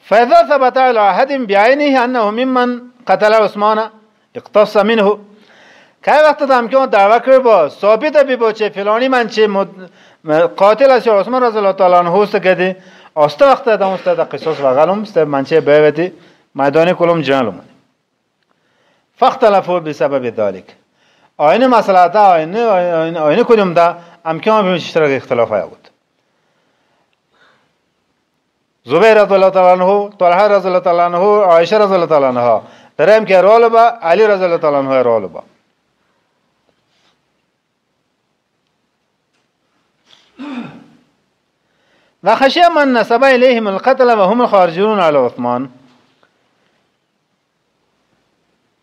فإذا ثبت على أحد بعينه أنه ممن قتل عثمان اقتص منه. که وقت دام که دعوا کرد با ثابت بی بچه فلانی من چه قاتل است عثمان رضی الله تعالی عنه است که است وقت دام است قصاص و غلم است من چه بیوتی میدان کلم جنالم. فاختلفوا بسبب ذلك. آینه مسئله آینه کدوم دا امکان به اشتراک اختلاف آید. زبیر رضی الله تعالی عنه، طلحه رضی الله تعالی عنه، عایشه رضی الله تعالی عنها درهم که رول با علی رضی الله تعالی عنه رول با. و خشی من نسب الیهم القتل و هم الخارجون علی عثمان.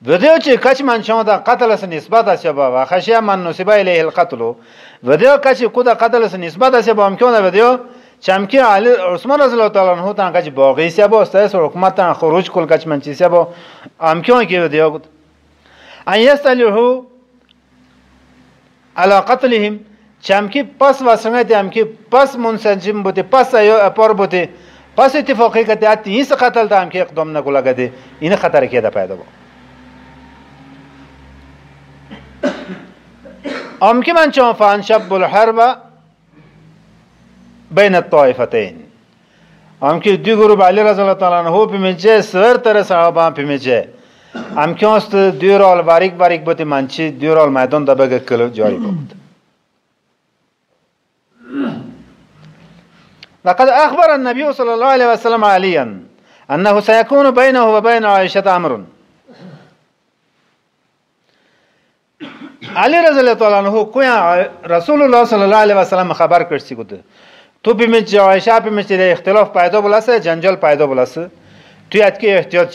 ودیو چی کچ من شما دا قتل اس نسبت است با و خشی من نسب الیه القتل ودیو کچ کودا قتل اس نسبت است با امکان ودیو چمکی علی عثمان رضی الله تعالی عنه تا کچ باقی سی با است حکومت تا خروج کل کچ من چی سی با امکان کی ودیو بود ان یستلیه علی قتلهم چمکی پس واسنگت امکی پس منسجم بوده پس یا اپار بوده پس اتفاقی که داتی این قتل دام که اقدام نگولا گده این خطر کی ده پیدا با ام که من چون فان شب الحرب بین الطائفتين ام که دو گروه علی رضی الله تعالی عنه پیمچه سر تر صحابه پیمچه ام که است دو رول باریک بوده منچی دو رول میدان دبگ کلو جاری بود. لقد أخبر النبي صلى الله عليه وسلم عليا أنه سيكون بينه وبين عائشة أمر. علي رضي الله تعالى عنه كويا رسول الله صلى الله عليه وسلم خبر کرسی گوده تو بیمچ عائشة بیمچ اختلاف پیدا بولاسه جنجال پیدا بولاسه تو یاد کی احتیاط.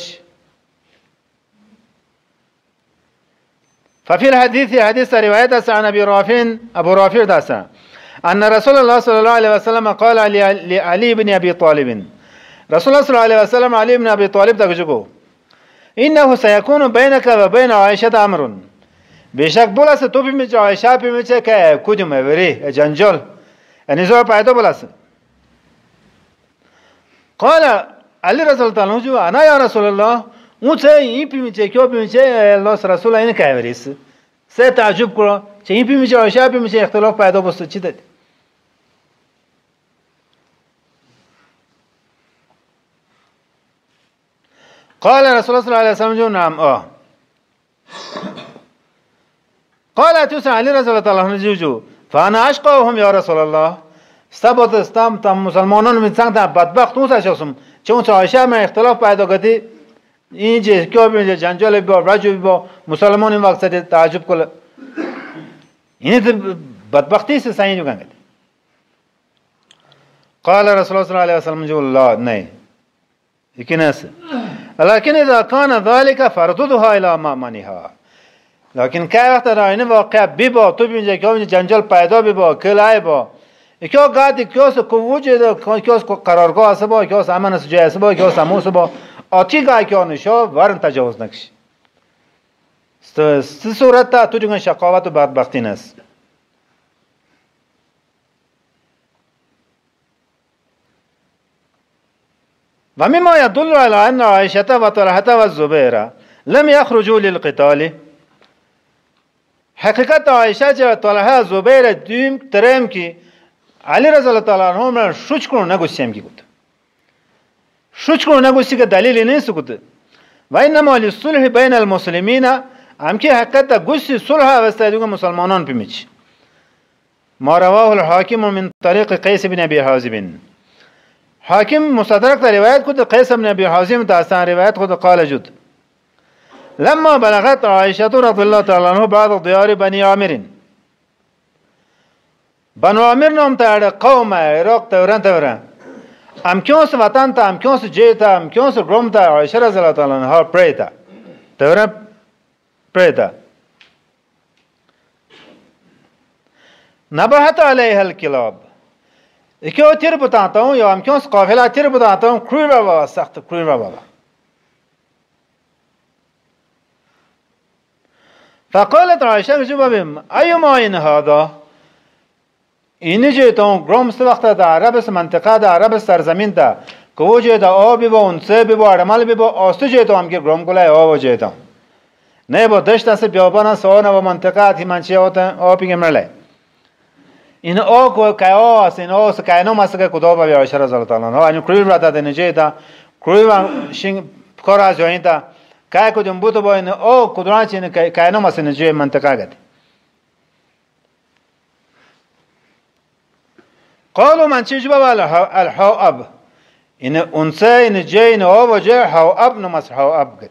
ففي الحديث حديث رواية عن أبو رافع داسا أن رسول الله صلى الله عليه وسلم قال لعلي بن أبي طالب رسول الله صلى الله عليه وسلم علي بن أبي طالب تقول إنه سيكون بينك وبين عائشة أمر بشك بولاس تو بمج عائشة بمج كودم بري جنجال نزاع پیدا بولاس. قال علي رسول الله عنه أنا يا رسول الله اون این بمج کیو بمج الله رسول این که بریس سه تعجب کرد چه این بمج عائشة بمج اختلاف پیدا بست چی داد. قال رسول الله صلى الله عليه وسلم نعم قال توسع علي رضي الله عنه جوجو فانا اشقاهم يا رسول الله استبط استم تم مسلمانان من سنگ بدبخت اون شخصم چون عایشه من اختلاف پیدا کردی این چه کیو به جنجال با رجو با مسلمان این وقت تعجب کل این بدبختی سے صحیح جو گنگد. قال رسول الله صلى الله عليه وسلم جو لا نہیں لكن لكن إذا كان ذلك فرددها إلى مامنها. لكن که وقت راینه واقع بیبا تو بینجا که جنجال پیدا بیبا کلای با که قاعد کیاس کووجه کیاس قرارگاه است با کیاس امن است جای است با کیاس اموس با آتی گای که نشو ورن تجاوز نکش است صورت تا تو جون شقاوت و بدبختی است. ومما يدل على أن عائشة وطلحة والزبير لم يخرجوا للقتال. حقیقت عائشة و طلحة زبير دوم ترم کی علی رضی الله تعالی عنه من شوچ کنو نگوشیم کی گفت شوچ کنو نگوشی که دلیل نیست گفت و انما للصلح بین المسلمین هم کی حقیقت گوشی صلح واستادو مسلمانان پیمیچ. ما رواه الحاكم من طريق قيس بن ابي حازم حاكم مستدرك رواية كنت قيس بن ابي حازم داستان رواية كنت قال جد لما بلغت عائشة رضي الله تعالى عنه بعض ديار بني عامر بنو عامر نام تا قوم عراق تورن ام کیوں سے وطن تا ام کیوں سے جے تا ام کیوں سے گروم تا عائشہ رضی اللہ تعالی عنہ پریتا تورن پریتا نبحت علیہ الکلاب کیوں تیر بتاتا ہوں یا ام کیوں سے قافلہ تیر بتاتا ہوں کرویرا بابا سخت کرویرا بابا. فقالت عائشة جوابهم أيما إن هذا اینی جه تو گرام است وقت در عرب است منطقه در عرب است سرزمین تا کو je ta o bi bo unse bi bo armal bi bo ostu je to amke grom kolay o je ta ne bo dashta se biobana sona wa mantiqat hi manche hota o pinge mrle in o ko kai o asin o se kai no masaka kudo ba ya shara zal taala no anu kruir rata de je ta kruir shing kora jointa kai ko jum buto bo in o kudran chin kai no masin je mantiqa gat قالوا من چه جواب الحواب إن أنثى إن جاي إن هو جاي حواب نمس حواب قد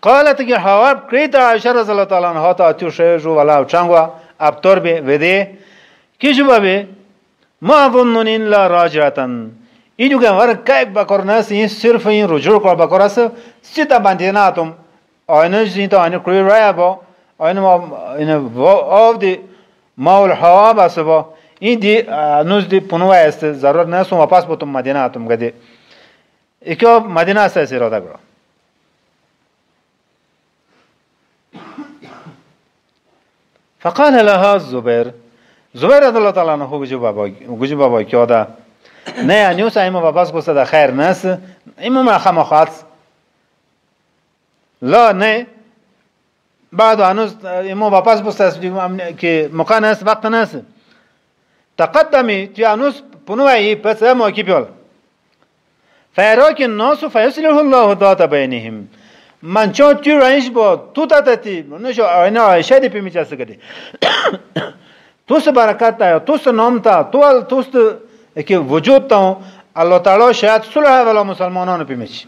قالت كي حواب كريتا عائشة رضي الله تعالى عنها تاتيو شيجو ولا وچانغوا أبطر بي ودي كي جواب ما أظنن إلا راجعة إنو كان ور كايك بكر ناس إن صرف إن رجوع كر بكر أس سيتا بانديناتهم أين جينتا أين كري رايبو أين ما إن أو دي ماول حواب أسبا این دی نوز دی پنوه است ضرورت نیست واپس بتوم مدینه اتم گدی اکیو مدینه است اراده کرد فقال لها الزبير رضي الله تعالى عنه گوجی بابا کی ادا نه نیوس ایمو واپس گوسته ده خیر نس ایمو ما خمخات لا نه بعد هنوز ایمو واپس گوسته که مکان است وقت نس تقدمي تيانوس بنوعي بس ما كيبيول فيراك الناس فيصلح الله ذات بينهم من شو تيرانش بو توتاتي نشو انا شادي بيميجاس كدي توس بركات تا توس نوم تا توس كي وجود تا الله تعالى شاید صلح ولا مسلمانان بيميش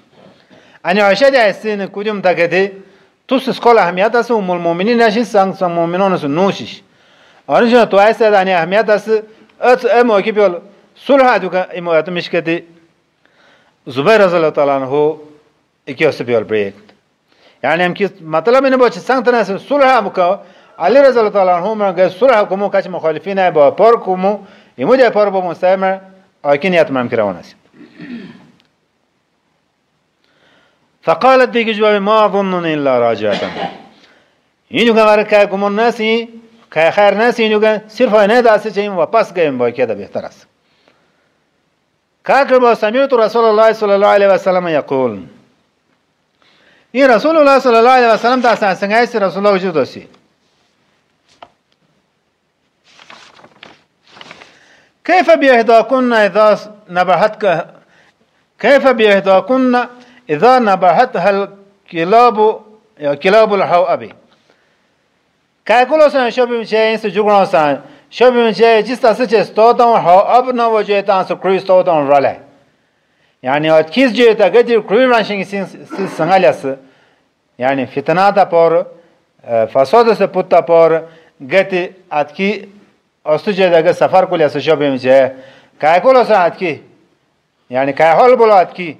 انا شادي اسين كوديم تا كدي توس سكول اهميت اس ام المؤمنين نشي سان مؤمنان نوشش آنجا تو ایست دانی اهمیت است ات اما کی بیل صلح دوکا اما اتمیش کدی زبیر رضی الله تعالی عنه اکی است بیل بریک یعنی هم کی مطلب اینه باشه سنگ تناس صلح بکا علی رضی الله تعالی عنه من صلح کومو کاش مخالفین با پر کومو ایمو ده پر با مستعمر آکینیت من کروان است فقالت دیگه جواب ما ظنن الا راجعه اینو که که گمون نسی که خیر نسی اینو که صرف نه داسته چیم واپس گیم با که ده بهتر است که با سمیعت رسول الله صلی الله علیه و سلم یقول این رسول الله صلی الله علیه و سلم داسته څنګه است رسول الله وجود است كيف بإهداكن إذا نبهتك كيف بإهداكن إذا نبهتها الكلاب كلاب الحوأب كاكلوسان شبه مشي سجوغرانسان شبه مشي جستاسه استودان حوأب نوجهتان سكريستودان رله يعني اتكيز جيتا گدير كريرانشين سنغالياس يعني فتناتا پر فساد سے پتا پر گتی اتکی استوجه داگه سفر کولی است شب میشه که کلا ساعت کی یعنی که حال بلاد کی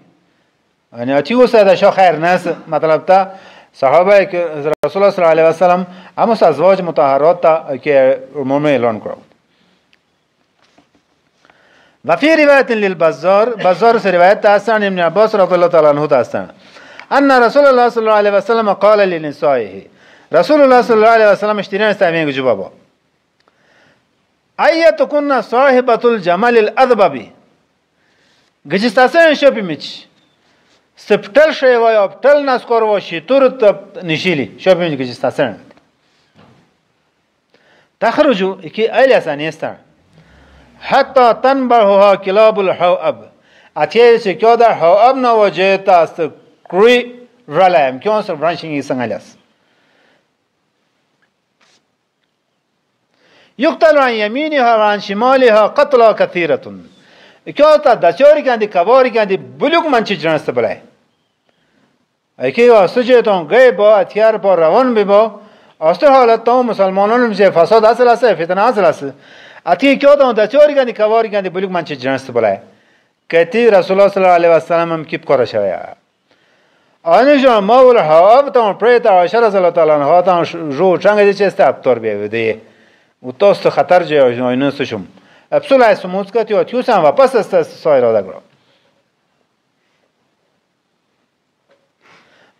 یعنی اتیو ساده شو خیر ناس مطلب تا صحابه که رسول الله صلی الله علیه و سلم اما ازواج مطهرات تا که عموم اعلان کرد و فی روایت للبزار بزار سے روایت تا حسن ابن عباس رضی الله تعالی عنہ تا ان رسول الله صلی الله علیه و سلم قال لنسائه رسول الله صلی الله علیه و سلم اشترین استامین جوابا أيتكن صاحبة الجمال الأذببي گجستاسن شبی میچ سپتل شی و یا پتل نسکور و شیطور نشیلی شبی میچ گجستاسن تخرجو اکی ایلی اسانیستر حتی تنبرها کلاب الحوأب اتیه چه که در حوأب نواجه تا است کروی رلایم که اونسر برانشنگی سنگالیست يقتل عن يمينها وعن شمالها قتلى كثيرة كيوتا دچوري كاندي كباري كاندي بلوك منچ جنست بلاي اكيو سجيتون غيبا اتيار پر روان بيبا استر حالت تو مسلمانون مجه فساد اصل است فتنه اصل است اتي كيوتا دچوري كاندي كباري كاندي بلوك منچ جنست بلاي كتي رسول الله صلى الله عليه وسلم هم كيب كره شويا انجا مول حواب تو پريتا عائشة رضي الله تعالى عنها تو جو چنگ دي چست ابطور بيودي وتوست خطر جای نستشم ابسول اسموس کتی و تیوسان واپس است سایر آدگرا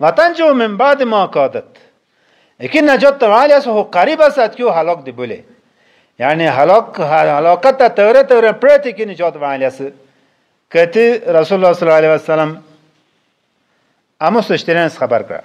و تنجو من بعد ما کادت اکی نجات تعالی است و قریب است کیو هلاک دی بوله یعنی هلاکت تا توره پرتی که نجات وعلی است کتی رسول الله صلی الله علیه و سلم اما سشترین خبر کرد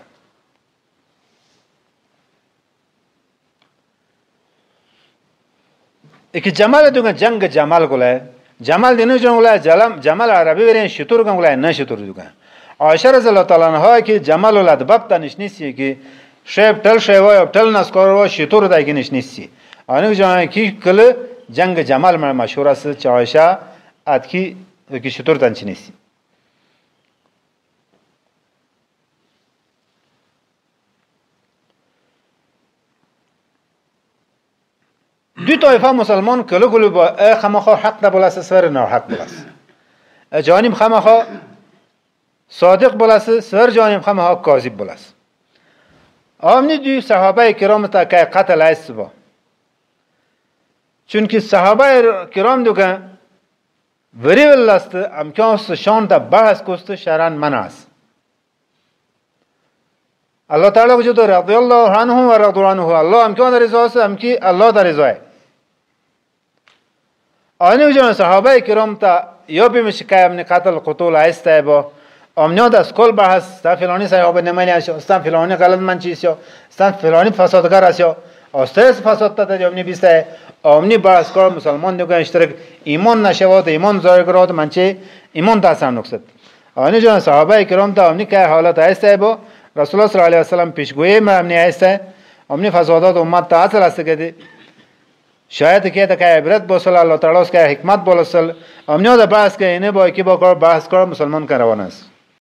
اکی جمال دوگن جنگ جمال گلای جمال دینو جنگ گلای جمال عربی برین شطور گن گلای نه شطور دوگن عایشه رضی الله تعالی عنها که جمال الادباب تا نشنیسی که شیب تل شیوای تل نسکار و شطور دا کی نشنیسی آنه جمال کی کل جنگ جمال مشهور است چه عایشه اد کی شطور تا نشنیسی دو طایفه مسلمان کلو با خمخا حق ده بلاس سر نه حق بلاس جانب خمخا صادق بلاس سر جانب خمخا کاذب بلاس آمنی دو صحابه کرام تا که قتل است با چون که صحابه کرام دو که وری ولست امکان است شان تا بحث کوست شران مناس الله تعالی وجود رضی الله عنه و رضی عنه الله امکان رضا است امکی الله در رضا آنه جان صحابه کرام تا یا بیمش که امن قتل قتول است با امنیات از کل بحث تا فلانی صحابه نمایی است است فلانی غلط منچی است است فلانی فسادگر است است فساد تا جامنی بیسته امنی بحث کار مسلمان دیگه اشتراک ایمان نشود ایمان ظاهر کرد منچه ایمان داشتن نکست آنه جان صحابه کرام تا امنی که حالت است با رسول الله صلی الله علیه و سلم پیشگویی امنی است امنی فسادات امت تا اصل است که شاید که تا که عبرت بسل الله تعالی است که حکمت بولسل امنیات بحث که اینه با کی با کار بحث کار مسلمان کروان است